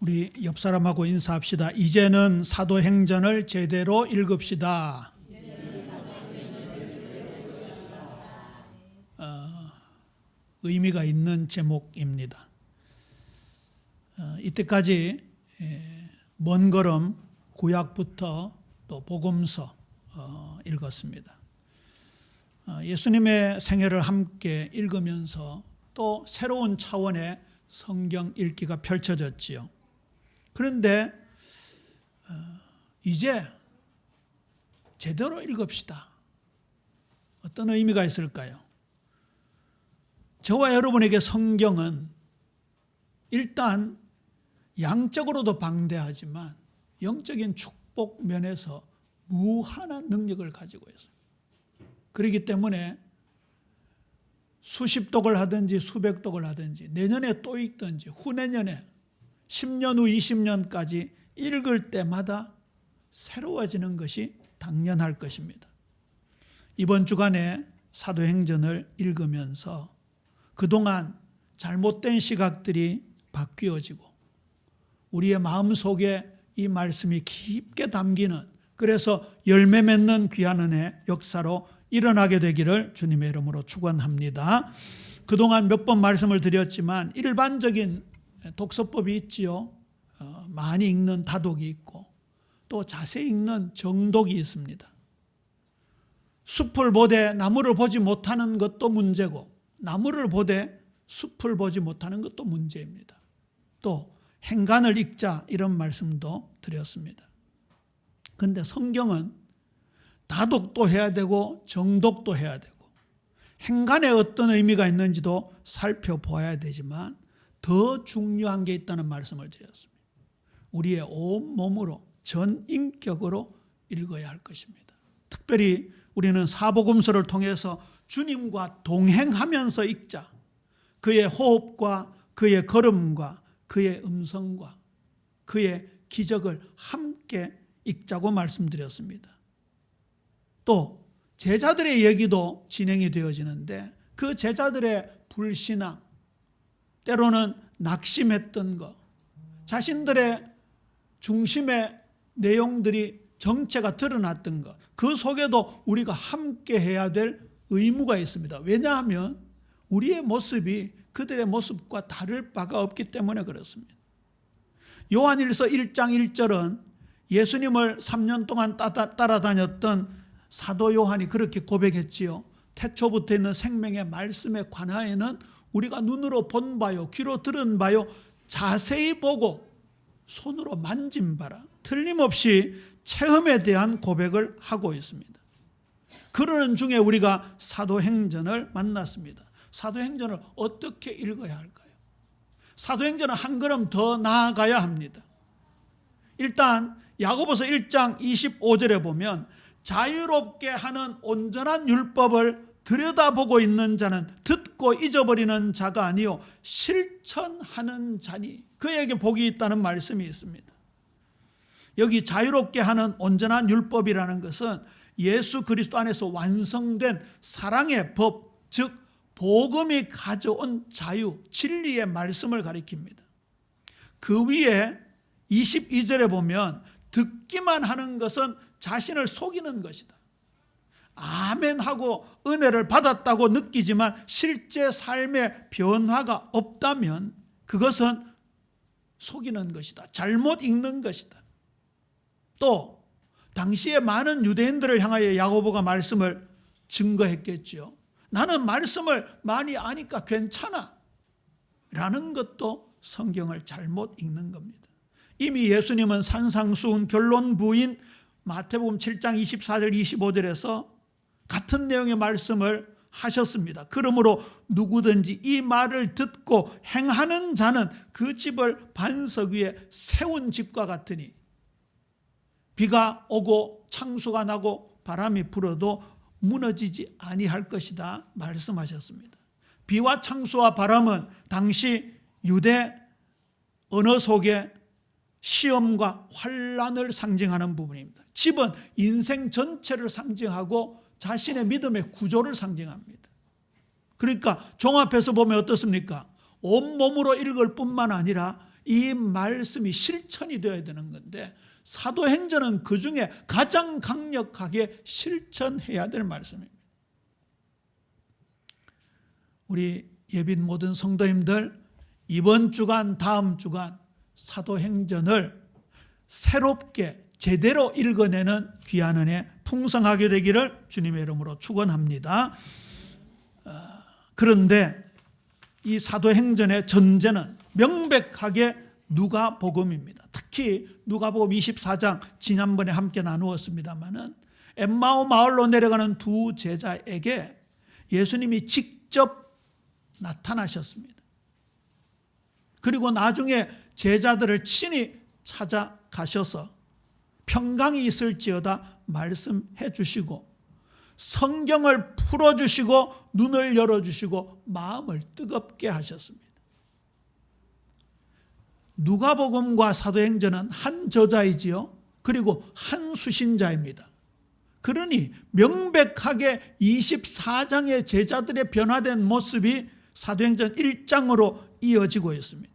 우리 옆 사람하고 인사합시다. 이제는 사도행전을 제대로 읽읍시다. 의미가 있는 제목입니다. 이때까지 먼 걸음 구약부터 또 복음서 읽었습니다. 예수님의 생애를 함께 읽으면서 또 새로운 차원의 성경 읽기가 펼쳐졌지요. 그런데 이제 제대로 읽읍시다. 어떤 의미가 있을까요? 저와 여러분에게 성경은 일단 양적으로도 방대하지만 영적인 축복 면에서 무한한 능력을 가지고 있습니다. 그렇기 때문에 수십 독을 하든지 수백 독을 하든지 내년에 또 읽든지 후내년에 10년 후 20년까지 읽을 때마다 새로워지는 것이 당연할 것입니다. 이번 주간에 사도행전을 읽으면서 그동안 잘못된 시각들이 바뀌어지고 우리의 마음속에 이 말씀이 깊게 담기는, 그래서 열매 맺는 귀한 은혜 역사로 일어나게 되기를 주님의 이름으로 축원합니다. 그동안 몇 번 말씀을 드렸지만 일반적인 독서법이 있지요. 많이 읽는 다독이 있고 또 자세히 읽는 정독이 있습니다. 숲을 보되 나무를 보지 못하는 것도 문제고 나무를 보되 숲을 보지 못하는 것도 문제입니다. 또 행간을 읽자 이런 말씀도 드렸습니다. 그런데 성경은 다독도 해야 되고 정독도 해야 되고 행간에 어떤 의미가 있는지도 살펴보아야 되지만 더 중요한 게 있다는 말씀을 드렸습니다. 우리의 온 몸으로 전 인격으로 읽어야 할 것입니다. 특별히 우리는 사복음서를 통해서 주님과 동행하면서 읽자. 그의 호흡과 그의 걸음과 그의 음성과 그의 기적을 함께 읽자고 말씀드렸습니다. 또 제자들의 얘기도 진행이 되어지는데 그 제자들의 불신앙, 때로는 낙심했던 것, 자신들의 중심의 내용들이 정체가 드러났던 것, 그 속에도 우리가 함께 해야 될 의무가 있습니다. 왜냐하면 우리의 모습이 그들의 모습과 다를 바가 없기 때문에 그렇습니다. 요한일서 1장 1절은 예수님을 3년 동안 따라다녔던 사도 요한이 그렇게 고백했지요. 태초부터 있는 생명의 말씀에 관하여는 우리가 눈으로 본 바요, 귀로 들은 바요, 자세히 보고 손으로 만진 바라, 틀림없이 체험에 대한 고백을 하고 있습니다. 그러는 중에 우리가 사도행전을 만났습니다. 사도행전을 어떻게 읽어야 할까요? 사도행전은 한 걸음 더 나아가야 합니다. 일단 야고보서 1장 25절에 보면 자유롭게 하는 온전한 율법을 들여다보고 있는 자는 듣고 잊어버리는 자가 아니요 실천하는 자니 그에게 복이 있다는 말씀이 있습니다. 여기 자유롭게 하는 온전한 율법이라는 것은 예수 그리스도 안에서 완성된 사랑의 법, 즉 복음이 가져온 자유, 진리의 말씀을 가리킵니다. 그 위에 22절에 보면 듣기만 하는 것은 자신을 속이는 것이다. 아멘 하고 은혜를 받았다고 느끼지만 실제 삶의 변화가 없다면 그것은 속이는 것이다. 잘못 읽는 것이다. 또 당시에 많은 유대인들을 향하여 야고보가 말씀을 증거했겠죠. 나는 말씀을 많이 아니까 괜찮아 라는 것도 성경을 잘못 읽는 겁니다. 이미 예수님은 산상수훈 결론 부인 마태복음 7장 24절 25절에서 같은 내용의 말씀을 하셨습니다. 그러므로 누구든지 이 말을 듣고 행하는 자는 그 집을 반석 위에 세운 집과 같으니 비가 오고 창수가 나고 바람이 불어도 무너지지 아니할 것이다 말씀하셨습니다. 비와 창수와 바람은 당시 유대 언어 속에 시험과 환난을 상징하는 부분입니다. 집은 인생 전체를 상징하고 자신의 믿음의 구조를 상징합니다. 그러니까 종합해서 보면 어떻습니까? 온몸으로 읽을 뿐만 아니라 이 말씀이 실천이 되어야 되는 건데 사도행전은 그 중에 가장 강력하게 실천해야 될 말씀입니다. 우리 예빈 모든 성도님들, 이번 주간 다음 주간 사도행전을 새롭게 제대로 읽어내는 귀한 은혜 풍성하게 되기를 주님의 이름으로 축원합니다. 그런데 이 사도행전의 전제는 명백하게 누가복음입니다. 특히 누가복음 24장 지난번에 함께 나누었습니다마는 엠마오 마을로 내려가는 두 제자에게 예수님이 직접 나타나셨습니다. 그리고 나중에 제자들을 친히 찾아가셔서 평강이 있을지어다 말씀해 주시고 성경을 풀어주시고 눈을 열어주시고 마음을 뜨겁게 하셨습니다. 누가복음과 사도행전은 한 저자이지요. 그리고 한 수신자입니다. 그러니 명백하게 24장의 제자들의 변화된 모습이 사도행전 1장으로 이어지고 있습니다.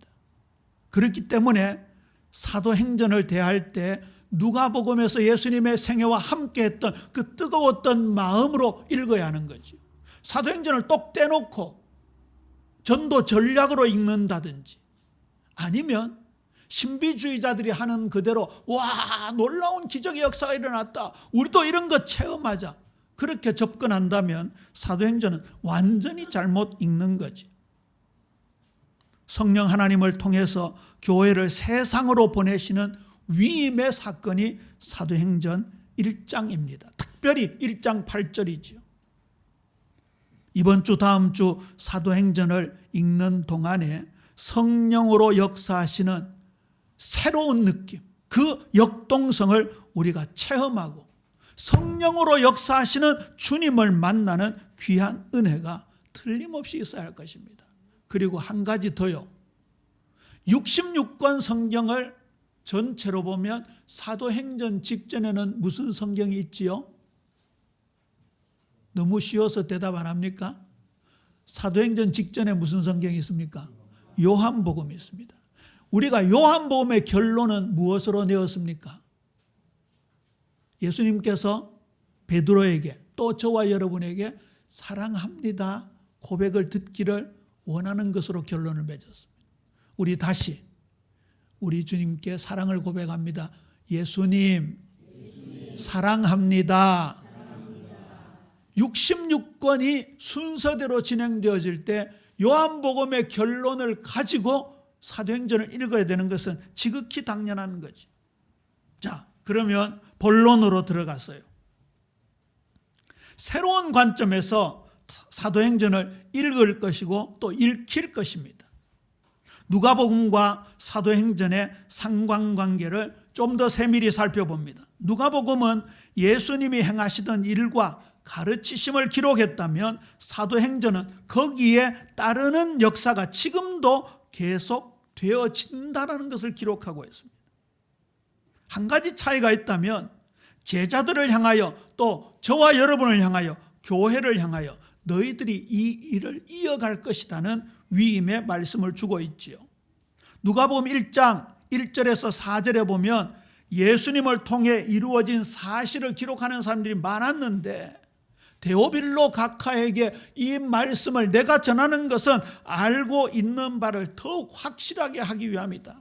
그렇기 때문에 사도행전을 대할 때 누가복음에서 예수님의 생애와 함께했던 그 뜨거웠던 마음으로 읽어야 하는 거죠. 사도행전을 똑 떼놓고 전도 전략으로 읽는다든지 아니면 신비주의자들이 하는 그대로 와 놀라운 기적의 역사가 일어났다, 우리도 이런 거 체험하자, 그렇게 접근한다면 사도행전은 완전히 잘못 읽는 거지. 성령 하나님을 통해서 교회를 세상으로 보내시는 위임의 사건이 사도행전 1장입니다. 특별히 1장 8절이죠. 이번 주 다음 주 사도행전을 읽는 동안에 성령으로 역사하시는 새로운 느낌, 그 역동성을 우리가 체험하고 성령으로 역사하시는 주님을 만나는 귀한 은혜가 틀림없이 있어야 할 것입니다. 그리고 한 가지 더요. 66권 성경을 전체로 보면 사도행전 직전에는 무슨 성경이 있지요? 너무 쉬워서 대답 안 합니까? 사도행전 직전에 무슨 성경이 있습니까? 요한복음이 있습니다. 우리가 요한복음의 결론은 무엇으로 내었습니까? 예수님께서 베드로에게 또 저와 여러분에게 사랑합니다 고백을 듣기를 원하는 것으로 결론을 맺었습니다. 우리 다시 우리 주님께 사랑을 고백합니다. 예수님, 사랑합니다. 66권이 순서대로 진행되어질 때 요한복음의 결론을 가지고 사도행전을 읽어야 되는 것은 지극히 당연한 거죠. 자, 그러면 본론으로 들어갔어요. 새로운 관점에서 사도행전을 읽을 것이고 또 읽힐 것입니다. 누가복음과 사도행전의 상관관계를 좀 더 세밀히 살펴봅니다. 누가복음은 예수님이 행하시던 일과 가르치심을 기록했다면 사도행전은 거기에 따르는 역사가 지금도 계속 되어진다는 것을 기록하고 있습니다. 한 가지 차이가 있다면 제자들을 향하여 또 저와 여러분을 향하여 교회를 향하여 너희들이 이 일을 이어갈 것이라는 위임의 말씀을 주고 있지요. 누가복음 1장 1절에서 4절에 보면 예수님을 통해 이루어진 사실을 기록하는 사람들이 많았는데 데오빌로 각하에게 이 말씀을 내가 전하는 것은 알고 있는 바를 더욱 확실하게 하기 위함이다.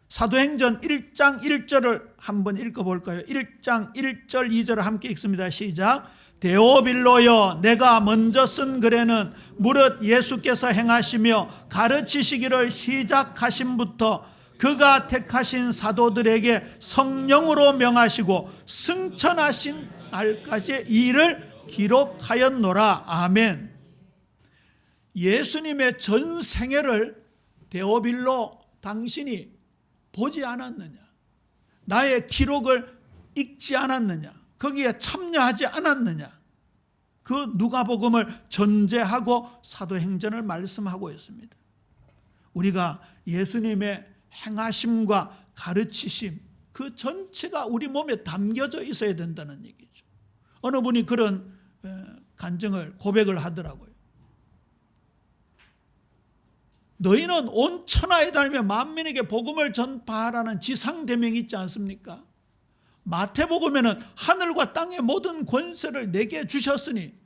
사도행전 1장 1절을 한번 읽어볼까요? 1장 1절 2절을 함께 읽습니다. 시작. 데오빌로여, 내가 먼저 쓴 글에는 무릇 예수께서 행하시며 가르치시기를 시작하심부터 그가 택하신 사도들에게 성령으로 명하시고 승천하신 날까지 이 일을 기록하였노라. 아멘. 예수님의 전 생애를 데오빌로 당신이 보지 않았느냐? 나의 기록을 읽지 않았느냐? 거기에 참여하지 않았느냐? 그 누가복음을 전제하고 사도행전을 말씀하고 있습니다. 우리가 예수님의 행하심과 가르치심 그 전체가 우리 몸에 담겨져 있어야 된다는 얘기죠. 어느 분이 그런 간증을 고백을 하더라고요. 너희는 온 천하에 다니며 만민에게 복음을 전파하라는 지상대명이 있지 않습니까? 마태복음에는 하늘과 땅의 모든 권세를 내게 주셨으니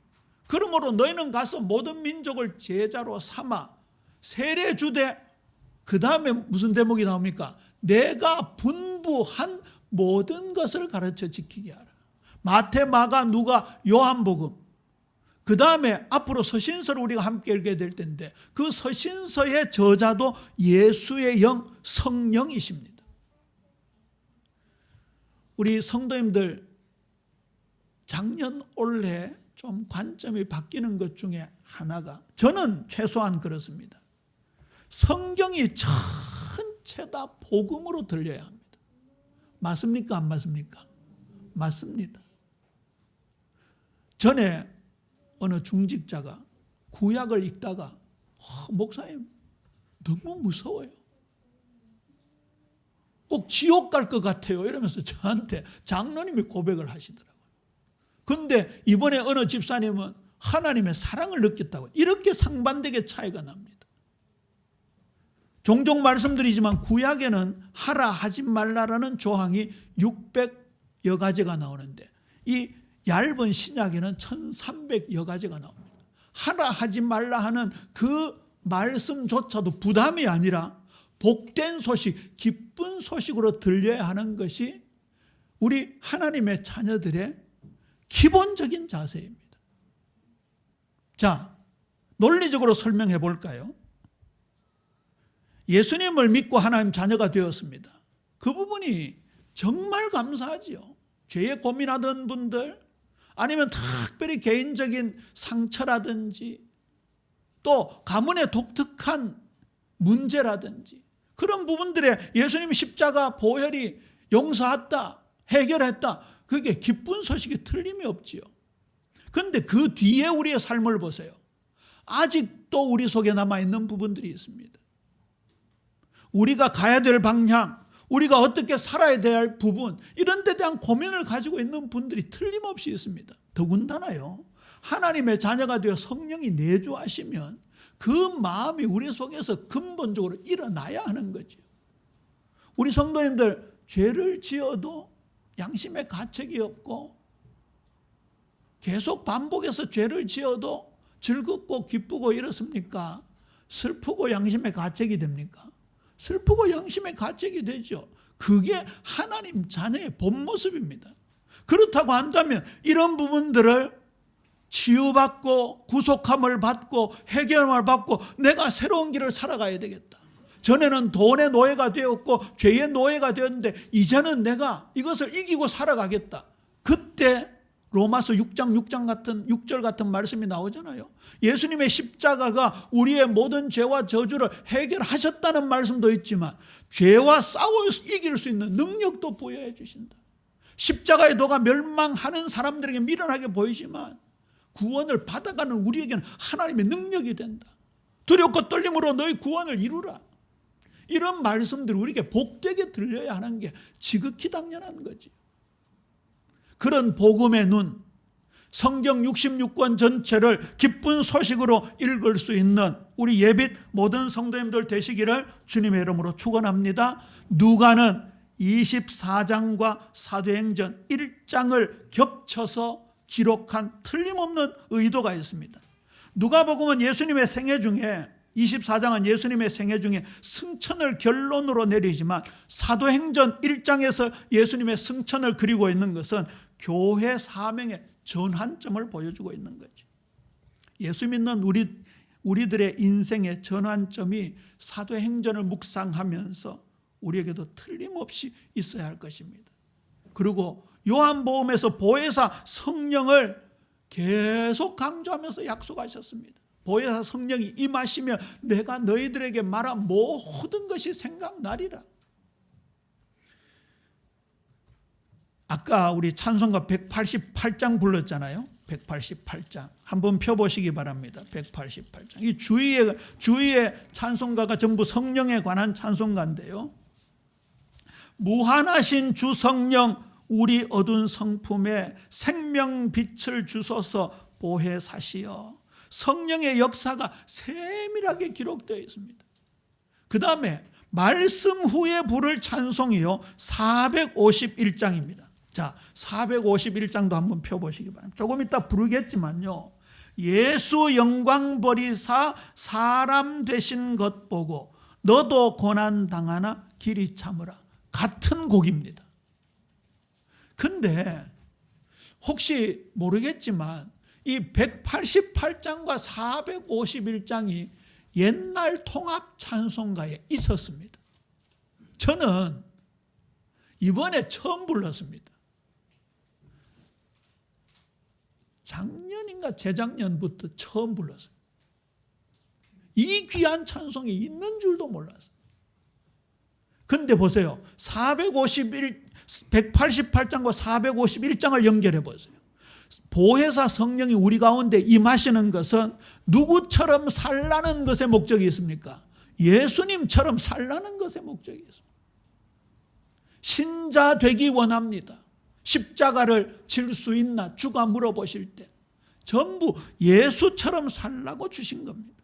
그러므로 너희는 가서 모든 민족을 제자로 삼아 세례 주되, 그 다음에 무슨 대목이 나옵니까? 내가 분부한 모든 것을 가르쳐 지키게 하라. 마태, 마가, 누가, 요한복음. 그 다음에 앞으로 서신서를 우리가 함께 읽게 될 텐데 그 서신서의 저자도 예수의 영, 성령이십니다. 우리 성도님들 작년 올해 좀 관점이 바뀌는 것 중에 하나가, 저는 최소한 그렇습니다. 성경이 전체 다 복음으로 들려야 합니다. 맞습니까? 안 맞습니까? 맞습니다. 전에 어느 중직자가 구약을 읽다가 목사님 너무 무서워요. 꼭 지옥 갈 것 같아요. 이러면서 저한테 장로님이 고백을 하시더라고요. 그런데 이번에 어느 집사님은 하나님의 사랑을 느꼈다고. 이렇게 상반되게 차이가 납니다. 종종 말씀드리지만 구약에는 하라 하지 말라라는 조항이 600여 가지가 나오는데 이 얇은 신약에는 1300여 가지가 나옵니다. 하라 하지 말라 하는 그 말씀조차도 부담이 아니라 복된 소식, 기쁜 소식으로 들려야 하는 것이 우리 하나님의 자녀들의 기본적인 자세입니다. 자, 논리적으로 설명해 볼까요? 예수님을 믿고 하나님 자녀가 되었습니다. 그 부분이 정말 감사하지요. 죄에 고민하던 분들, 아니면 특별히 개인적인 상처라든지 또 가문의 독특한 문제라든지 그런 부분들에 예수님이 십자가 보혈이 용서했다, 해결했다, 그게 기쁜 소식이 틀림이 없지요. 그런데 그 뒤에 우리의 삶을 보세요. 아직도 우리 속에 남아있는 부분들이 있습니다. 우리가 가야 될 방향, 우리가 어떻게 살아야 될 부분, 이런 데 대한 고민을 가지고 있는 분들이 틀림없이 있습니다. 더군다나요, 하나님의 자녀가 되어 성령이 내주하시면 그 마음이 우리 속에서 근본적으로 일어나야 하는 거죠. 우리 성도님들 죄를 지어도 양심의 가책이 없고 계속 반복해서 죄를 지어도 즐겁고 기쁘고 이렇습니까? 슬프고 양심의 가책이 됩니까? 슬프고 양심의 가책이 되죠. 그게 하나님 자녀의 본 모습입니다. 그렇다고 한다면 이런 부분들을 치유받고 구속함을 받고 해결함을 받고 내가 새로운 길을 살아가야 되겠다. 전에는 돈의 노예가 되었고 죄의 노예가 되었는데 이제는 내가 이것을 이기고 살아가겠다. 그때 로마서 6장 같은 6절 같은 말씀이 나오잖아요. 예수님의 십자가가 우리의 모든 죄와 저주를 해결하셨다는 말씀도 있지만 죄와 싸워 이길 수 있는 능력도 부여해 주신다. 십자가의 도가 멸망하는 사람들에게 미련하게 보이지만 구원을 받아가는 우리에게는 하나님의 능력이 된다. 두렵고 떨림으로 너희 구원을 이루라. 이런 말씀들이 우리에게 복되게 들려야 하는 게 지극히 당연한 거지. 그런 복음의 눈, 성경 66권 전체를 기쁜 소식으로 읽을 수 있는 우리 예빛 모든 성도님들 되시기를 주님의 이름으로 축원합니다. 누가는 24장과 사도행전 1장을 겹쳐서 기록한 틀림없는 의도가 있습니다. 누가복음은 예수님의 생애 중에 24장은 예수님의 생애 중에 승천을 결론으로 내리지만 사도행전 1장에서 예수님의 승천을 그리고 있는 것은 교회 사명의 전환점을 보여주고 있는 거죠. 예수 믿는 우리들의 인생의 전환점이 사도행전을 묵상하면서 우리에게도 틀림없이 있어야 할 것입니다. 그리고 요한복음에서 보혜사 성령을 계속 강조하면서 약속하셨습니다. 보혜사 성령이 임하시면 내가 너희들에게 말한 모든 것이 생각나리라. 아까 우리 찬송가 188장 불렀잖아요. 188장 한번 펴보시기 바랍니다. 188장 이 주위의 찬송가가 전부 성령에 관한 찬송가인데요. 무한하신 주 성령 우리 어두운 성품에 생명빛을 주소서 보혜사시여. 성령의 역사가 세밀하게 기록되어 있습니다. 그 다음에 말씀 후에 부를 찬송이요 451장입니다. 자, 451장도 한번 펴보시기 바랍니다. 조금 이따 부르겠지만요, 예수 영광 버리사 사람 되신 것 보고 너도 고난 당하나 길이 참으라. 같은 곡입니다. 근데 혹시 모르겠지만 이 188장과 451장이 옛날 통합 찬송가에 있었습니다. 저는 이번에 처음 불렀습니다. 작년인가 재작년부터 처음 불렀어요. 이 귀한 찬송이 있는 줄도 몰랐어요. 근데 보세요. 188장과 451장을 연결해 보세요. 보혜사 성령이 우리 가운데 임하시는 것은 누구처럼 살라는 것에 목적이 있습니까? 예수님처럼 살라는 것에 목적이 있습니다. 신자 되기 원합니다. 십자가를 질 수 있나? 주가 물어보실 때 전부 예수처럼 살라고 주신 겁니다.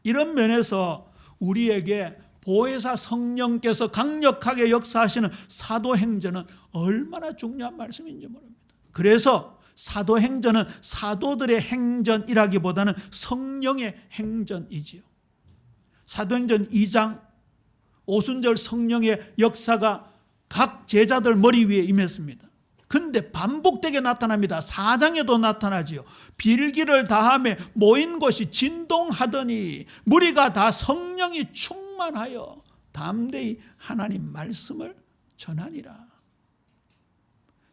이런 면에서 우리에게 보혜사 성령께서 강력하게 역사하시는 사도행전은 얼마나 중요한 말씀인지 모릅니다. 그래서 사도행전은 사도들의 행전이라기보다는 성령의 행전이지요. 사도행전 2장 오순절 성령의 역사가 각 제자들 머리 위에 임했습니다. 근데 반복되게 나타납니다. 4장에도 나타나지요. 빌기를 다하며 모인 곳이 진동하더니 무리가 다 성령이 충만하여 담대히 하나님 말씀을 전하니라.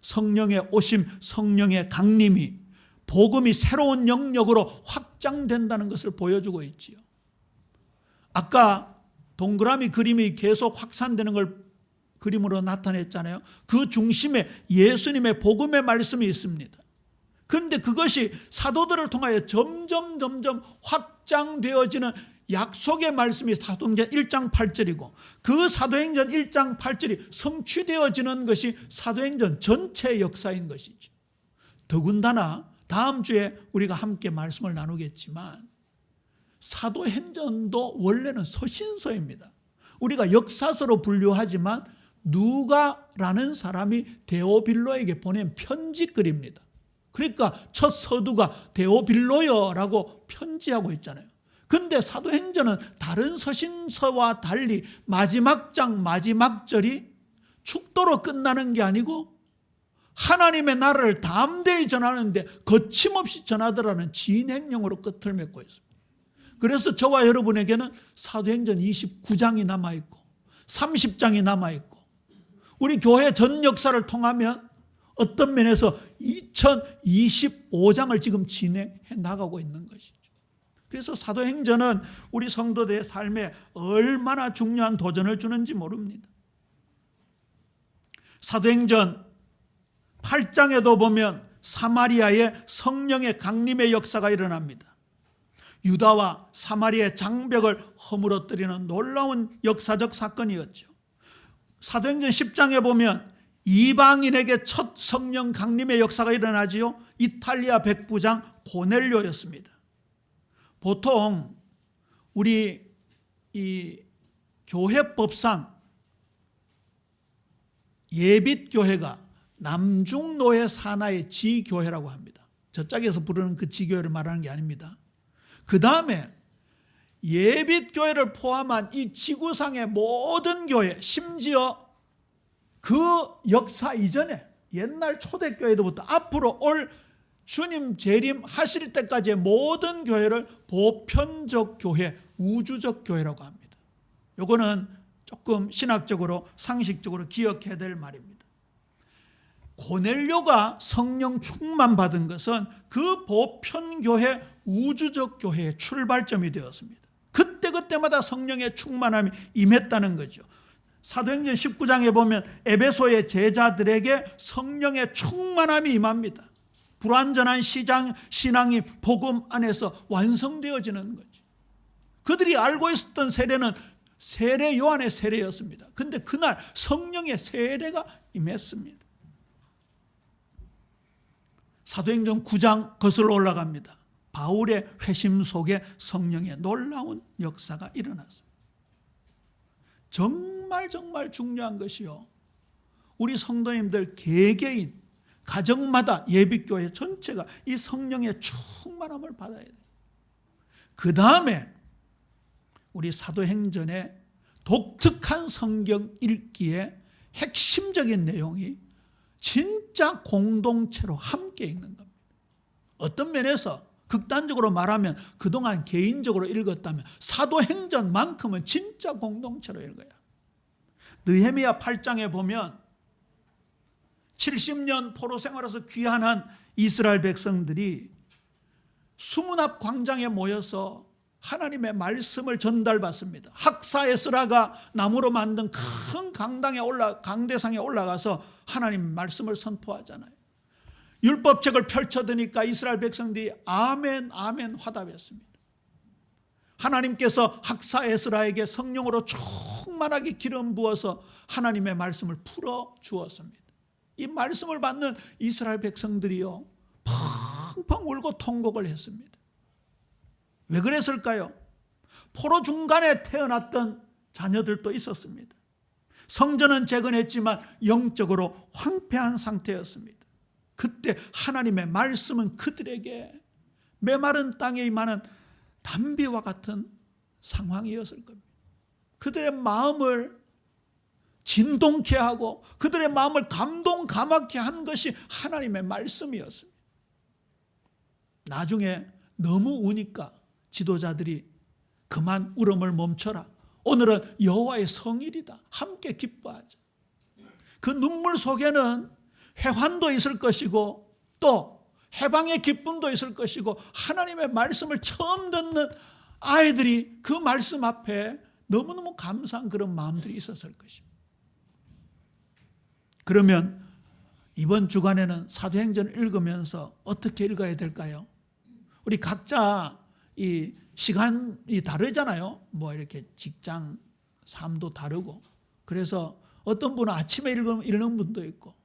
성령의 오심, 성령의 강림이 복음이 새로운 영역으로 확장된다는 것을 보여주고 있지요. 아까 동그라미 그림이 계속 확산되는 걸 그림으로 나타냈잖아요. 그 중심에 예수님의 복음의 말씀이 있습니다. 그런데 그것이 사도들을 통하여 점점 확장되어지는 약속의 말씀이 사도행전 1장 8절이고 그 사도행전 1장 8절이 성취되어지는 것이 사도행전 전체 역사인 것이죠. 더군다나 다음 주에 우리가 함께 말씀을 나누겠지만 사도행전도 원래는 서신서입니다. 우리가 역사서로 분류하지만 누가라는 사람이 데오빌로에게 보낸 편지글입니다. 그러니까 첫 서두가 데오빌로여라고 편지하고 있잖아요. 근데 사도행전은 다른 서신서와 달리 마지막 장 마지막 절이 축도로 끝나는 게 아니고 하나님의 나라를 담대히 전하는데 거침없이 전하더라는 진행령으로 끝을 맺고 있습니다. 그래서 저와 여러분에게는 사도행전 29장이 남아있고 30장이 남아있고 우리 교회 전 역사를 통하면 어떤 면에서 2025장을 지금 진행해 나가고 있는 것이죠. 그래서 사도행전은 우리 성도들의 삶에 얼마나 중요한 도전을 주는지 모릅니다. 사도행전 8장에도 보면 사마리아에 성령의 강림의 역사가 일어납니다. 유다와 사마리아의 장벽을 허물어뜨리는 놀라운 역사적 사건이었죠. 사도행전 10장에 보면 이방인에게 첫 성령 강림의 역사가 일어나지요. 이탈리아 백부장 고넬료였습니다. 보통 우리 이 교회법상 예빗교회가 남중노예 산하의 지교회라고 합니다. 저짝에서 부르는 그 지교회를 말하는 게 아닙니다. 그 다음에 예빗교회를 포함한 이 지구상의 모든 교회, 심지어 그 역사 이전에 옛날 초대교회로부터 앞으로 올 주님 재림하실 때까지의 모든 교회를 보편적 교회, 우주적 교회라고 합니다. 이거는 조금 신학적으로 상식적으로 기억해야 될 말입니다. 고넬료가 성령 충만 받은 것은 그 보편교회, 우주적 교회의 출발점이 되었습니다. 그때마다 성령의 충만함이 임했다는 거죠. 사도행전 19장에 보면 에베소의 제자들에게 성령의 충만함이 임합니다. 불완전한 신앙이 복음 안에서 완성되어지는 거죠. 그들이 알고 있었던 세례는 세례 요한의 세례였습니다. 그런데 그날 성령의 세례가 임했습니다. 사도행전 9장 거슬러 올라갑니다. 바울의 회심 속에 성령의 놀라운 역사가 일어났습니다. 정말 중요한 것이요, 우리 성도님들 개개인 가정마다 예비교회 전체가 이 성령의 충만함을 받아야 돼요. 그 다음에 우리 사도행전의 독특한 성경 읽기의 핵심적인 내용이 진짜 공동체로 함께 읽는 겁니다. 어떤 면에서 극단적으로 말하면 그동안 개인적으로 읽었다면 사도행전만큼은 진짜 공동체로 읽어야. 느헤미야 8장에 보면 70년 포로 생활에서 귀환한 이스라엘 백성들이 수문 앞 광장에 모여서 하나님의 말씀을 전달받습니다. 학사 에스라가 나무로 만든 큰 강대상에 올라가서 하나님 말씀을 선포하잖아요. 율법책을 펼쳐드니까 이스라엘 백성들이 아멘 아멘 화답했습니다. 하나님께서 학사 에스라에게 성령으로 충만하게 기름 부어서 하나님의 말씀을 풀어 주었습니다. 이 말씀을 받는 이스라엘 백성들이요, 펑펑 울고 통곡을 했습니다. 왜 그랬을까요? 포로 중간에 태어났던 자녀들도 있었습니다. 성전은 재건했지만 영적으로 황폐한 상태였습니다. 그때 하나님의 말씀은 그들에게 메마른 땅에 임하는 담비와 같은 상황이었을 겁니다. 그들의 마음을 진동케 하고 그들의 마음을 감동감하게 한 것이 하나님의 말씀이었습니다. 나중에 너무 우니까 지도자들이 그만 울음을 멈춰라. 오늘은 여호와의 성일이다. 함께 기뻐하자. 그 눈물 속에는 회환도 있을 것이고 또 해방의 기쁨도 있을 것이고 하나님의 말씀을 처음 듣는 아이들이 그 말씀 앞에 너무너무 감사한 그런 마음들이 있었을 것입니다. 그러면 이번 주간에는 사도행전을 읽으면서 어떻게 읽어야 될까요? 우리 각자 이 시간이 다르잖아요. 뭐 이렇게 직장 삶도 다르고, 그래서 어떤 분은 아침에 읽는 분도 있고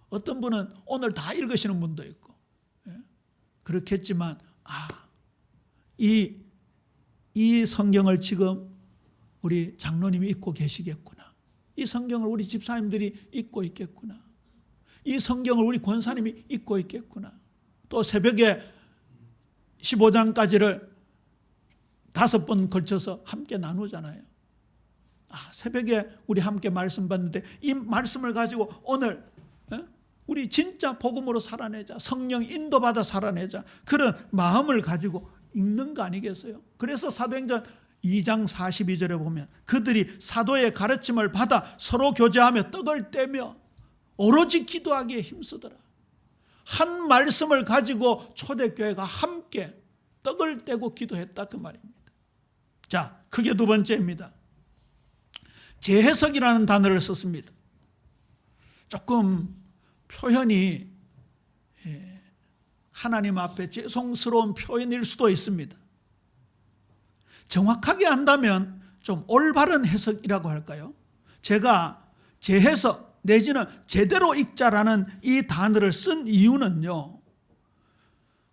어떤 분은 오늘 다 읽으시는 분도 있고, 그렇겠지만 이 성경을 지금 우리 장로님이 읽고 계시겠구나. 이 성경을 우리 집사님들이 읽고 있겠구나. 이 성경을 우리 권사님이 읽고 있겠구나. 또 새벽에 15장까지를 5번 걸쳐서 함께 나누잖아요. 새벽에 우리 함께 말씀 받는데 이 말씀을 가지고 오늘 우리 진짜 복음으로 살아내자, 성령 인도받아 살아내자, 그런 마음을 가지고 읽는 거 아니겠어요? 그래서 사도행전 2장 42절에 보면 그들이 사도의 가르침을 받아 서로 교제하며 떡을 떼며 오로지 기도하기에 힘쓰더라. 한 말씀을 가지고 초대교회가 함께 떡을 떼고 기도했다, 그 말입니다. 자, 그게 두 번째입니다. 재해석이라는 단어를 썼습니다. 조금 표현이 하나님 앞에 죄송스러운 표현일 수도 있습니다. 정확하게 한다면 좀 올바른 해석이라고 할까요? 제가 재해석 내지는 제대로 읽자라는 이 단어를 쓴 이유는요,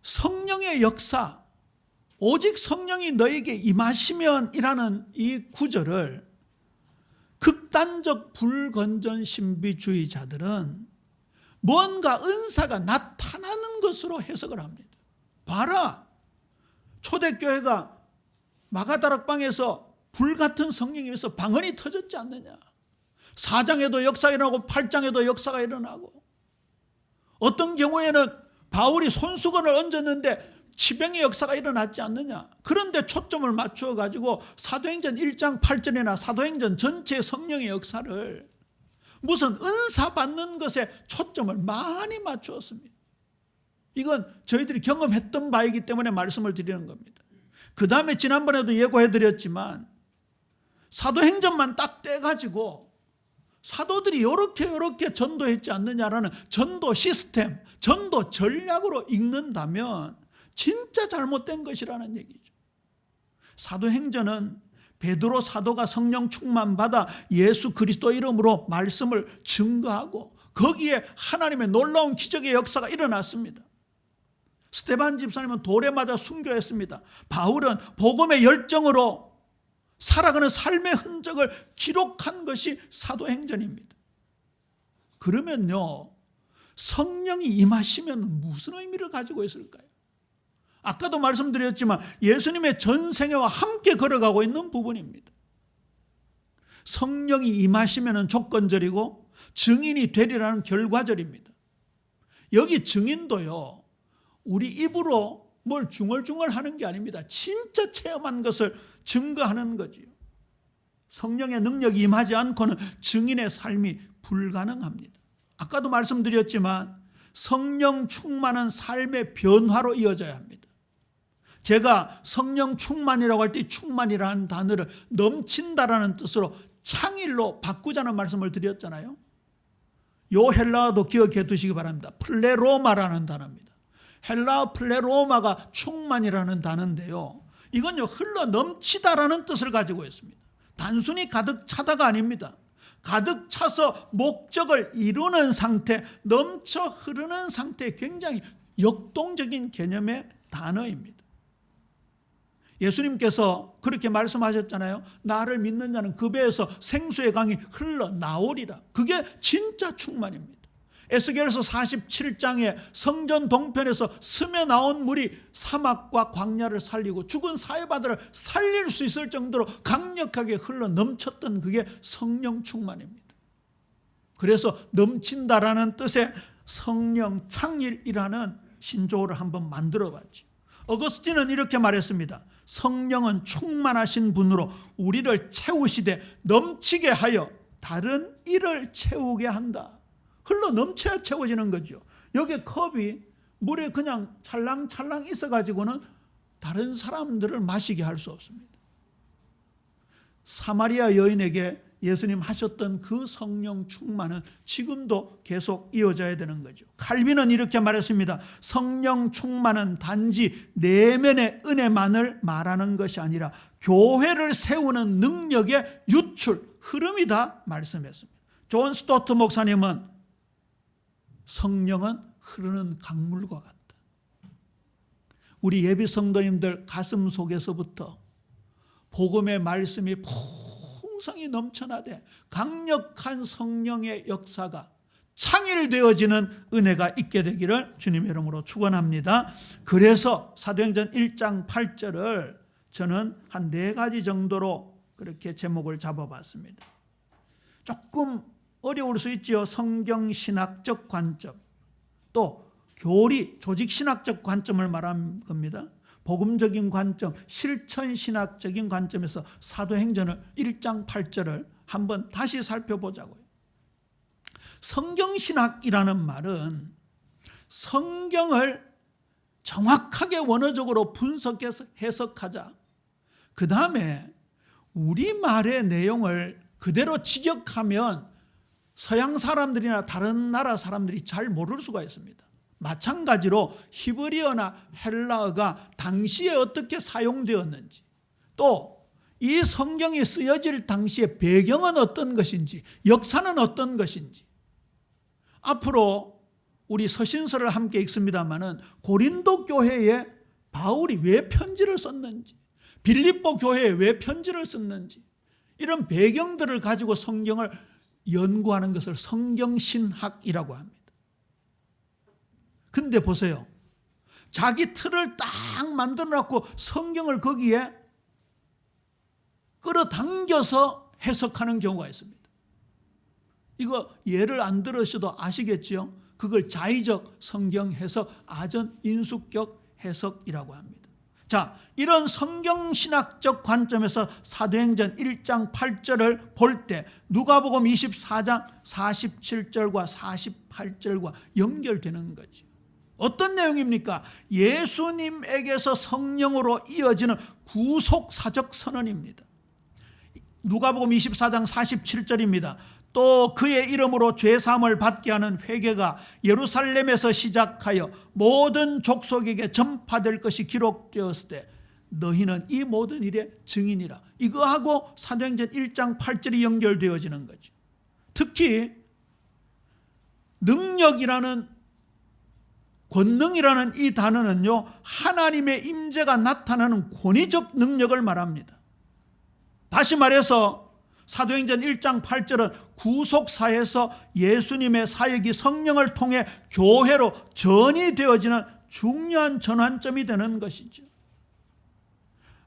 성령의 역사, 오직 성령이 너에게 임하시면이라는 이 구절을 극단적 불건전 신비주의자들은 뭔가 은사가 나타나는 것으로 해석을 합니다. 봐라, 초대교회가 마가다락방에서 불같은 성령이 있어서 방언이 터졌지 않느냐. 4장에도 역사가 일어나고 8장에도 역사가 일어나고, 어떤 경우에는 바울이 손수건을 얹었는데 치병의 역사가 일어났지 않느냐. 그런데 초점을 맞추어 가지고 사도행전 1장 8절이나 사도행전 전체 성령의 역사를 무슨 은사 받는 것에 초점을 많이 맞추었습니다. 이건 저희들이 경험했던 바이기 때문에 말씀을 드리는 겁니다. 그 다음에 지난번에도 예고해드렸지만 사도행전만 딱 떼가지고 사도들이 이렇게 전도했지 않느냐라는 전도 시스템, 전도 전략으로 읽는다면 진짜 잘못된 것이라는 얘기죠. 사도행전은 베드로 사도가 성령 충만 받아 예수 그리스도 이름으로 말씀을 증거하고 거기에 하나님의 놀라운 기적의 역사가 일어났습니다. 스데반 집사님은 돌에 맞아 순교했습니다. 바울은 복음의 열정으로 살아가는 삶의 흔적을 기록한 것이 사도행전입니다. 그러면요, 성령이 임하시면 무슨 의미를 가지고 있을까요? 아까도 말씀드렸지만 예수님의 전생애와 함께 걸어가고 있는 부분입니다. 성령이 임하시면 조건절이고 증인이 되리라는 결과절입니다. 여기 증인도요, 우리 입으로 뭘 중얼중얼 하는 게 아닙니다. 진짜 체험한 것을 증거하는 거지요. 성령의 능력이 임하지 않고는 증인의 삶이 불가능합니다. 아까도 말씀드렸지만 성령 충만한 삶의 변화로 이어져야 합니다. 제가 성령 충만이라고 할 때 충만이라는 단어를 넘친다라는 뜻으로 창일로 바꾸자는 말씀을 드렸잖아요. 요 헬라어도 기억해 두시기 바랍니다. 플레로마라는 단어입니다. 헬라어 플레로마가 충만이라는 단어인데요, 이건요 흘러 넘치다라는 뜻을 가지고 있습니다. 단순히 가득 차다가 아닙니다. 가득 차서 목적을 이루는 상태, 넘쳐 흐르는 상태, 굉장히 역동적인 개념의 단어입니다. 예수님께서 그렇게 말씀하셨잖아요. 나를 믿는 자는 그 배에서 생수의 강이 흘러나오리라. 그게 진짜 충만입니다. 에스겔서 47장에 성전 동편에서 스며 나온 물이 사막과 광야를 살리고 죽은 사해바다를 살릴 수 있을 정도로 강력하게 흘러 넘쳤던 그게 성령 충만입니다. 그래서 넘친다라는 뜻의 성령 창일이라는 신조어를 한번 만들어 봤죠. 어거스틴은 이렇게 말했습니다. 성령은 충만하신 분으로 우리를 채우시되 넘치게 하여 다른 이를 채우게 한다. 흘러 넘쳐야 채워지는 거죠. 여기 컵이 물에 그냥 찰랑찰랑 있어가지고는 다른 사람들을 마시게 할 수 없습니다. 사마리아 여인에게 예수님 하셨던 그 성령 충만은 지금도 계속 이어져야 되는 거죠. 칼빈은 이렇게 말했습니다. 성령 충만은 단지 내면의 은혜만을 말하는 것이 아니라 교회를 세우는 능력의 유출, 흐름이다 말씀했습니다. 존 스토트 목사님은 성령은 흐르는 강물과 같다. 우리 예비 성도님들 가슴 속에서부터 복음의 말씀이 풍성히 넘쳐나되 강력한 성령의 역사가 창일되어지는 은혜가 있게 되기를 주님의 이름으로 축원합니다. 그래서 사도행전 1장 8절을 저는 한 4가지 정도로 그렇게 제목을 잡아봤습니다. 조금 어려울 수 있죠. 성경신학적 관점, 또 교리, 조직신학적 관점을 말한 겁니다. 복음적인 관점, 실천신학적인 관점에서 사도행전을 1장 8절을 한번 다시 살펴보자고요. 성경신학이라는 말은 성경을 정확하게 원어적으로 분석해서 해석하자, 그 다음에 우리말의 내용을 그대로 직역하면 서양 사람들이나 다른 나라 사람들이 잘 모를 수가 있습니다. 마찬가지로 히브리어나 헬라어가 당시에 어떻게 사용되었는지, 또 이 성경이 쓰여질 당시의 배경은 어떤 것인지, 역사는 어떤 것인지, 앞으로 우리 서신서를 함께 읽습니다마는 고린도 교회에 바울이 왜 편지를 썼는지, 빌립보 교회에 왜 편지를 썼는지, 이런 배경들을 가지고 성경을 연구하는 것을 성경신학이라고 합니다. 근데 보세요. 자기 틀을 딱 만들어 놨고 성경을 거기에 끌어당겨서 해석하는 경우가 있습니다. 이거 예를 안 들으셔도 아시겠지요? 그걸 자의적 성경 해석, 아전 인수격 해석이라고 합니다. 자, 이런 성경신학적 관점에서 사도행전 1장 8절을 볼 때 누가복음 24장 47절과 48절과 연결되는 거죠. 어떤 내용입니까? 예수님에게서 성령으로 이어지는 구속사적 선언입니다. 누가복음 24장 47절입니다. 또 그의 이름으로 죄사함을 받게 하는 회개가 예루살렘에서 시작하여 모든 족속에게 전파될 것이 기록되었을 때 너희는 이 모든 일의 증인이라. 이거하고 사도행전 1장 8절이 연결되어지는 거죠. 특히 능력이라는, 권능이라는 이 단어는요, 하나님의 임재가 나타나는 권위적 능력을 말합니다. 다시 말해서 사도행전 1장 8절은 구속사에서 예수님의 사역이 성령을 통해 교회로 전이되어지는 중요한 전환점이 되는 것이죠.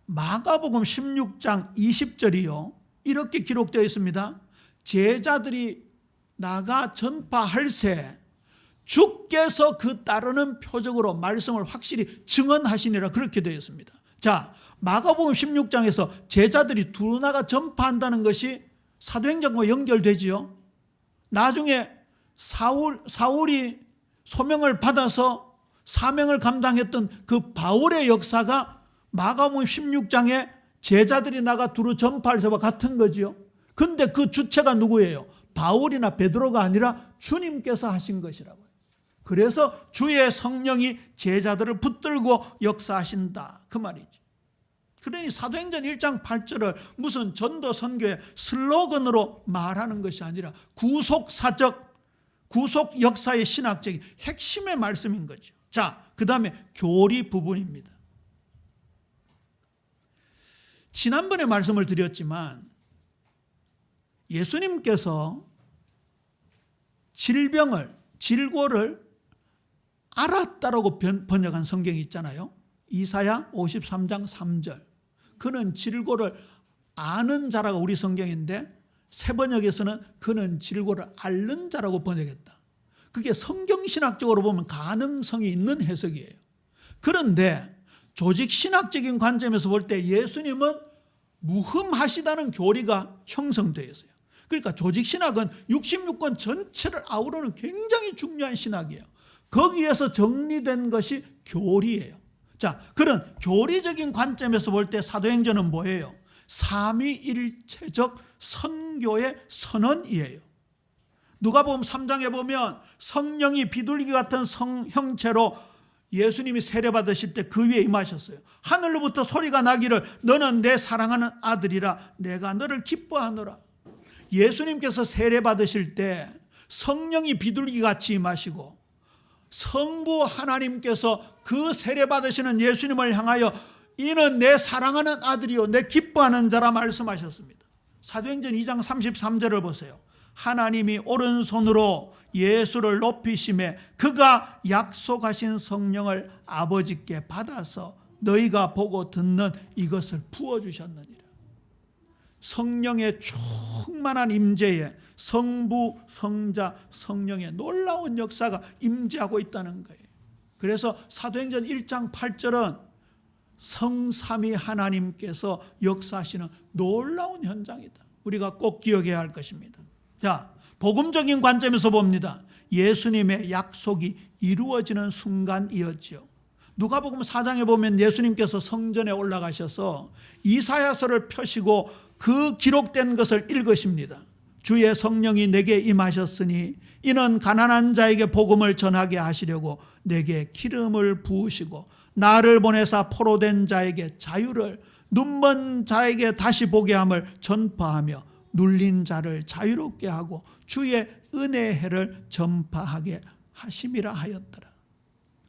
마가복음 16장 20절이요. 이렇게 기록되어 있습니다. 제자들이 나가 전파할세 주께서 그 따르는 표적으로 말씀을 확실히 증언하시니라 그렇게 되어 있습니다. 자, 마가복음 16장에서 제자들이 두루 나가 전파한다는 것이 사도행전과 연결되지요. 나중에 사울이 소명을 받아서 사명을 감당했던 그 바울의 역사가 마가복음 16장에 제자들이 나가 두루 전파할세와 같은 거지요. 근데 그 주체가 누구예요? 바울이나 베드로가 아니라 주님께서 하신 것이라고요. 그래서 주의 성령이 제자들을 붙들고 역사하신다 그 말이죠. 그러니 사도행전 1장 8절을 무슨 전도 선교의 슬로건으로 말하는 것이 아니라 구속 역사의 신학적인 핵심의 말씀인 거죠. 자, 그 다음에 교리 부분입니다. 지난번에 말씀을 드렸지만 예수님께서 질고를 알았다라고 번역한 성경이 있잖아요. 이사야 53장 3절. 그는 질고를 아는 자라고 우리 성경인데 새 번역에서는 그는 질고를 앓는 자라고 번역했다. 그게 성경신학적으로 보면 가능성이 있는 해석이에요. 그런데 조직신학적인 관점에서 볼 때 예수님은 무흠하시다는 교리가 형성되어 있어요. 그러니까 조직신학은 66권 전체를 아우르는 굉장히 중요한 신학이에요. 거기에서 정리된 것이 교리예요. 자, 그런 교리적인 관점에서 볼 때 사도행전은 뭐예요? 삼위일체적 선교의 선언이에요. 누가복음 3장에 보면 성령이 비둘기 같은 형체로 예수님이 세례받으실 때 그 위에 임하셨어요. 하늘로부터 소리가 나기를 너는 내 사랑하는 아들이라 내가 너를 기뻐하노라. 예수님께서 세례받으실 때 성령이 비둘기같이 임하시고 성부 하나님께서 그 세례받으시는 예수님을 향하여 이는 내 사랑하는 아들이요 내 기뻐하는 자라 말씀하셨습니다. 사도행전 2장 33절을 보세요. 하나님이 오른손으로 예수를 높이심에 그가 약속하신 성령을 아버지께 받아서 너희가 보고 듣는 이것을 부어주셨느니라. 성령의 충만한 임재에 성부, 성자, 성령의 놀라운 역사가 임재하고 있다는 거예요. 그래서 사도행전 1장 8절은 성삼위 하나님께서 역사하시는 놀라운 현장이다. 우리가 꼭 기억해야 할 것입니다. 자, 복음적인 관점에서 봅니다. 예수님의 약속이 이루어지는 순간이었죠. 누가복음 4장에 보면 예수님께서 성전에 올라가셔서 이사야서를 펴시고 그 기록된 것을 읽으십니다. 주의 성령이 내게 임하셨으니 이는 가난한 자에게 복음을 전하게 하시려고 내게 기름을 부으시고 나를 보내사 포로된 자에게 자유를 눈먼 자에게 다시 보게 함을 전파하며 눌린 자를 자유롭게 하고 주의 은혜의 해를 전파하게 하심이라 하였더라.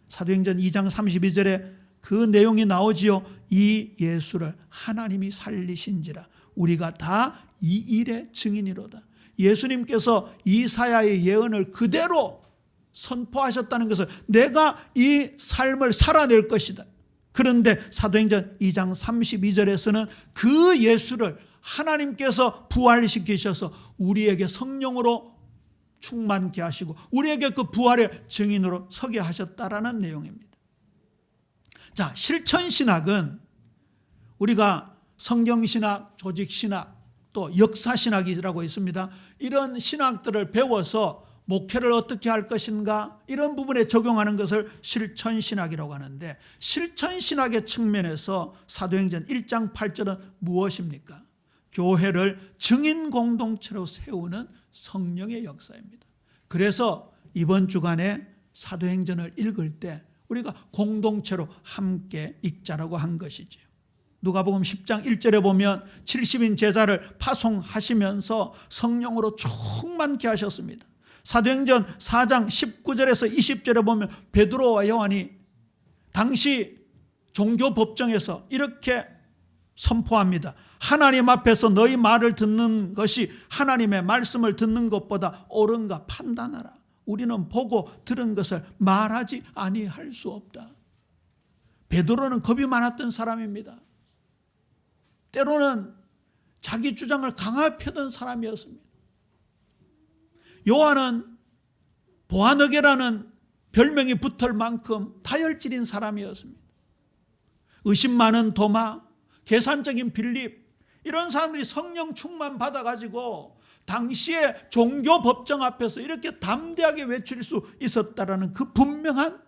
사도행전 2장 32절에 그 내용이 나오지요. 이 예수를 하나님이 살리신지라 우리가 다 이 일의 증인이로다. 예수님께서 이사야의 예언을 그대로 선포하셨다는 것을 내가 이 삶을 살아낼 것이다. 그런데 사도행전 2장 32절에서는 그 예수를 하나님께서 부활시키셔서 우리에게 성령으로 충만케 하시고 우리에게 그 부활의 증인으로 서게 하셨다라는 내용입니다. 자, 실천신학은 우리가 성경신학, 조직신학, 또 역사신학이라고 있습니다. 이런 신학들을 배워서 목회를 어떻게 할 것인가 이런 부분에 적용하는 것을 실천신학이라고 하는데 실천신학의 측면에서 사도행전 1장 8절은 무엇입니까? 교회를 증인 공동체로 세우는 성령의 역사입니다. 그래서 이번 주간에 사도행전을 읽을 때 우리가 공동체로 함께 읽자라고 한 것이죠. 누가복음 10장 1절에 보면 70인 제자를 파송하시면서 성령으로 충만케 하셨습니다. 사도행전 4장 19절에서 20절에 보면 베드로와 요한이 당시 종교 법정에서 이렇게 선포합니다. 하나님 앞에서 너희 말을 듣는 것이 하나님의 말씀을 듣는 것보다 옳은가 판단하라. 우리는 보고 들은 것을 말하지 아니할 수 없다. 베드로는 겁이 많았던 사람입니다. 때로는 자기 주장을 강하게 펴던 사람이었습니다. 요한은 보아너게라는 별명이 붙을 만큼 다혈질인 사람이었습니다. 의심 많은 도마, 계산적인 빌립, 이런 사람들이 성령 충만 받아가지고 당시에 종교 법정 앞에서 이렇게 담대하게 외칠 수 있었다라는 그 분명한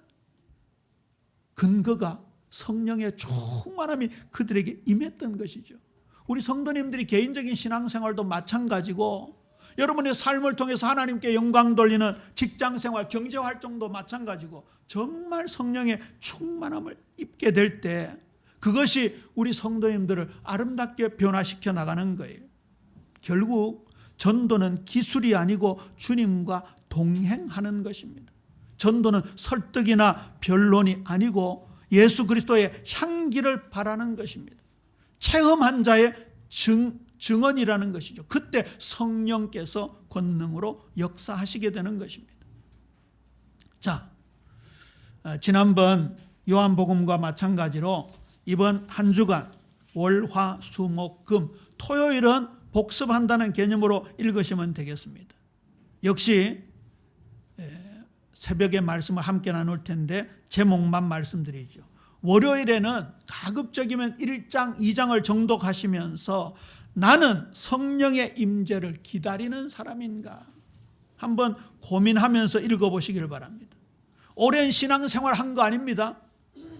근거가 성령의 충만함이 그들에게 임했던 것이죠. 우리 성도님들이 개인적인 신앙생활도 마찬가지고 여러분의 삶을 통해서 하나님께 영광 돌리는 직장생활, 경제활동도 마찬가지고 정말 성령의 충만함을 입게 될 때 그것이 우리 성도님들을 아름답게 변화시켜 나가는 거예요. 결국 전도는 기술이 아니고 주님과 동행하는 것입니다. 전도는 설득이나 변론이 아니고 예수 그리스도의 향기를 바라는 것입니다. 체험한 자의 증언이라는 것이죠. 그때 성령께서 권능으로 역사하시게 되는 것입니다. 자, 지난번 요한복음과 마찬가지로 이번 한 주간 월, 화, 수, 목, 금, 토요일은 복습한다는 개념으로 읽으시면 되겠습니다. 역시 새벽에 말씀을 함께 나눌 텐데 제목만 말씀드리죠. 월요일에는 가급적이면 1장, 2장을 정독하시면서 나는 성령의 임재를 기다리는 사람인가 한번 고민하면서 읽어보시길 바랍니다. 오랜 신앙생활 한 거 아닙니다.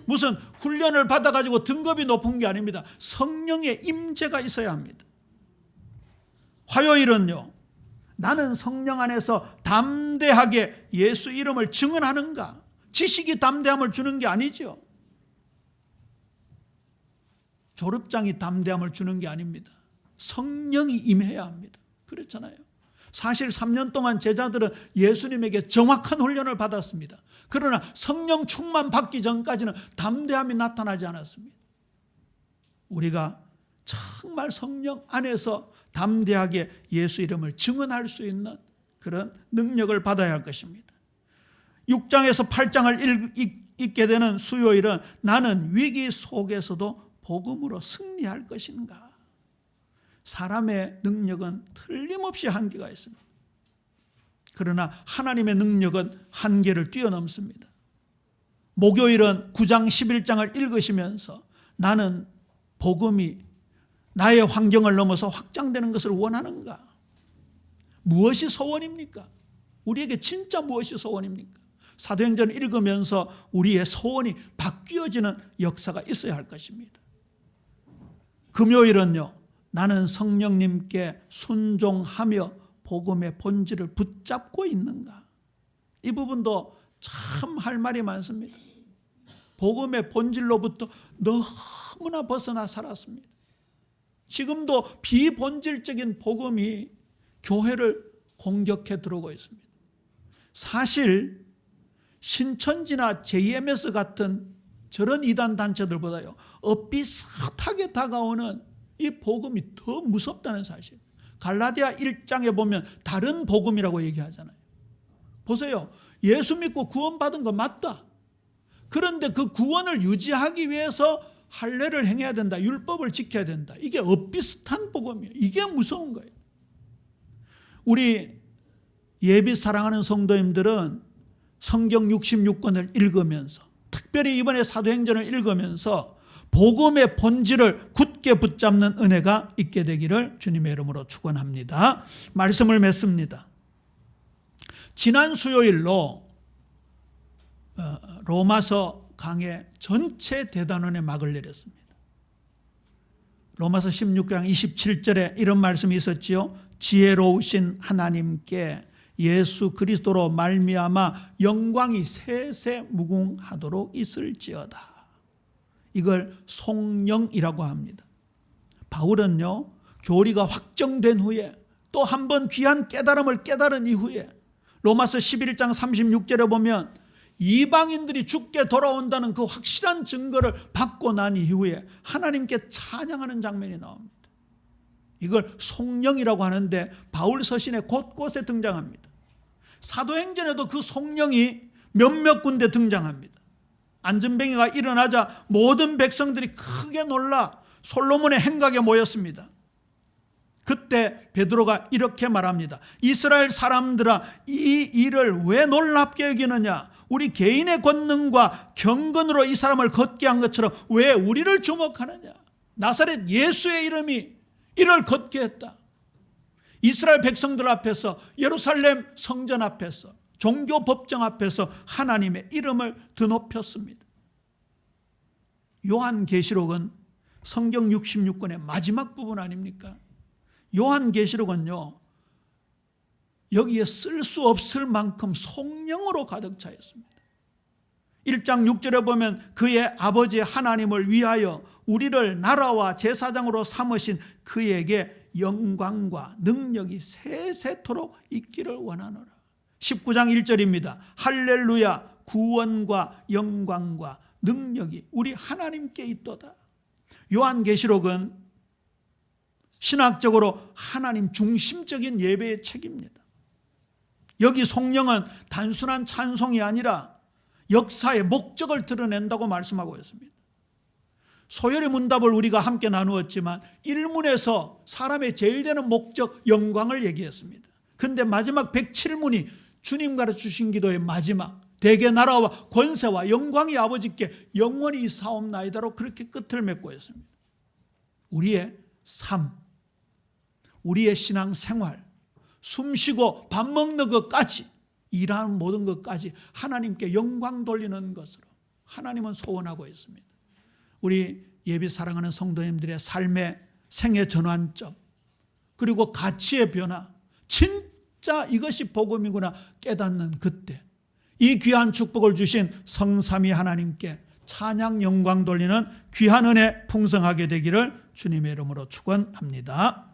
무슨 훈련을 받아가지고 등급이 높은 게 아닙니다. 성령의 임재가 있어야 합니다. 화요일은요, 나는 성령 안에서 담대하게 예수 이름을 증언하는가? 지식이 담대함을 주는 게 아니죠. 졸업장이 담대함을 주는 게 아닙니다. 성령이 임해야 합니다. 그렇잖아요. 사실 3년 동안 제자들은 예수님에게 정확한 훈련을 받았습니다. 그러나 성령 충만 받기 전까지는 담대함이 나타나지 않았습니다. 우리가 정말 성령 안에서 담대하게 예수 이름을 증언할 수 있는 그런 능력을 받아야 할 것입니다. 6장에서 8장을 읽게 되는 수요일은 나는 위기 속에서도 복음으로 승리할 것인가. 사람의 능력은 틀림없이 한계가 있습니다. 그러나 하나님의 능력은 한계를 뛰어넘습니다. 목요일은 9장 11장을 읽으시면서 나는 복음이 나의 환경을 넘어서 확장되는 것을 원하는가? 무엇이 소원입니까? 우리에게 진짜 무엇이 소원입니까? 사도행전을 읽으면서 우리의 소원이 바뀌어지는 역사가 있어야 할 것입니다. 금요일은요, 나는 성령님께 순종하며 복음의 본질을 붙잡고 있는가? 이 부분도 참 할 말이 많습니다. 복음의 본질로부터 너무나 벗어나 살았습니다. 지금도 비본질적인 복음이 교회를 공격해 들어오고 있습니다. 사실 신천지나 JMS 같은 저런 이단 단체들보다요 엇비슷하게 다가오는 이 복음이 더 무섭다는 사실. 갈라디아 1장에 보면 다른 복음이라고 얘기하잖아요. 보세요. 예수 믿고 구원받은 거 맞다. 그런데 그 구원을 유지하기 위해서 할례를 행해야 된다. 율법을 지켜야 된다. 이게 엇비슷한 복음이에요. 이게 무서운 거예요. 우리 예비 사랑하는 성도님들은 성경 66권을 읽으면서 특별히 이번에 사도행전을 읽으면서 복음의 본질을 굳게 붙잡는 은혜가 있게 되기를 주님의 이름으로 축원합니다. 말씀을 맺습니다. 지난 수요일로 로마서 강의 전체 대단원의 막을 내렸습니다. 로마서 16장 27절에 이런 말씀이 있었지요. 지혜로우신 하나님께 예수 그리스도로 말미암아 영광이 세세 무궁하도록 있을지어다. 이걸 송영이라고 합니다. 바울은요, 교리가 확정된 후에 또 한 번 귀한 깨달음을 깨달은 이후에 로마서 11장 36절에 보면 이방인들이 죽게 돌아온다는 그 확실한 증거를 받고 난 이후에 하나님께 찬양하는 장면이 나옵니다. 이걸 성령이라고 하는데 바울 서신에 곳곳에 등장합니다. 사도행전에도 그 성령이 몇몇 군데 등장합니다. 안전뱅이가 일어나자 모든 백성들이 크게 놀라 솔로몬의 행각에 모였습니다. 그때 베드로가 이렇게 말합니다. 이스라엘 사람들아, 이 일을 왜 놀랍게 여기느냐? 우리 개인의 권능과 경건으로 이 사람을 걷게 한 것처럼 왜 우리를 주목하느냐? 나사렛 예수의 이름이 이를 걷게 했다. 이스라엘 백성들 앞에서, 예루살렘 성전 앞에서, 종교 법정 앞에서 하나님의 이름을 드높였습니다. 요한계시록은 성경 66권의 마지막 부분 아닙니까? 요한계시록은요, 여기에 쓸 수 없을 만큼 성령으로 가득 차 있습니다. 1장 6절에 보면 그의 아버지 하나님을 위하여 우리를 나라와 제사장으로 삼으신 그에게 영광과 능력이 세세토록 있기를 원하노라. 19장 1절입니다. 할렐루야, 구원과 영광과 능력이 우리 하나님께 있도다. 요한계시록은 신학적으로 하나님 중심적인 예배의 책입니다. 여기 성령은 단순한 찬송이 아니라 역사의 목적을 드러낸다고 말씀하고 있습니다. 소열의 문답을 우리가 함께 나누었지만 1문에서 사람의 제일 되는 목적, 영광을 얘기했습니다. 그런데 마지막 107문이 주님 가르치신 기도의 마지막, 대개 나라와 권세와 영광이 아버지께 영원히 있사옵나이다로 그렇게 끝을 맺고 있습니다. 우리의 삶, 우리의 신앙생활, 숨쉬고 밥 먹는 것까지, 일하는 모든 것까지 하나님께 영광 돌리는 것으로 하나님은 소원하고 있습니다. 우리 예비 사랑하는 성도님들의 삶의 생애 전환점, 그리고 가치의 변화, 진짜 이것이 복음이구나 깨닫는 그때 이 귀한 축복을 주신 성삼위 하나님께 찬양 영광 돌리는 귀한 은혜 풍성하게 되기를 주님의 이름으로 축원합니다.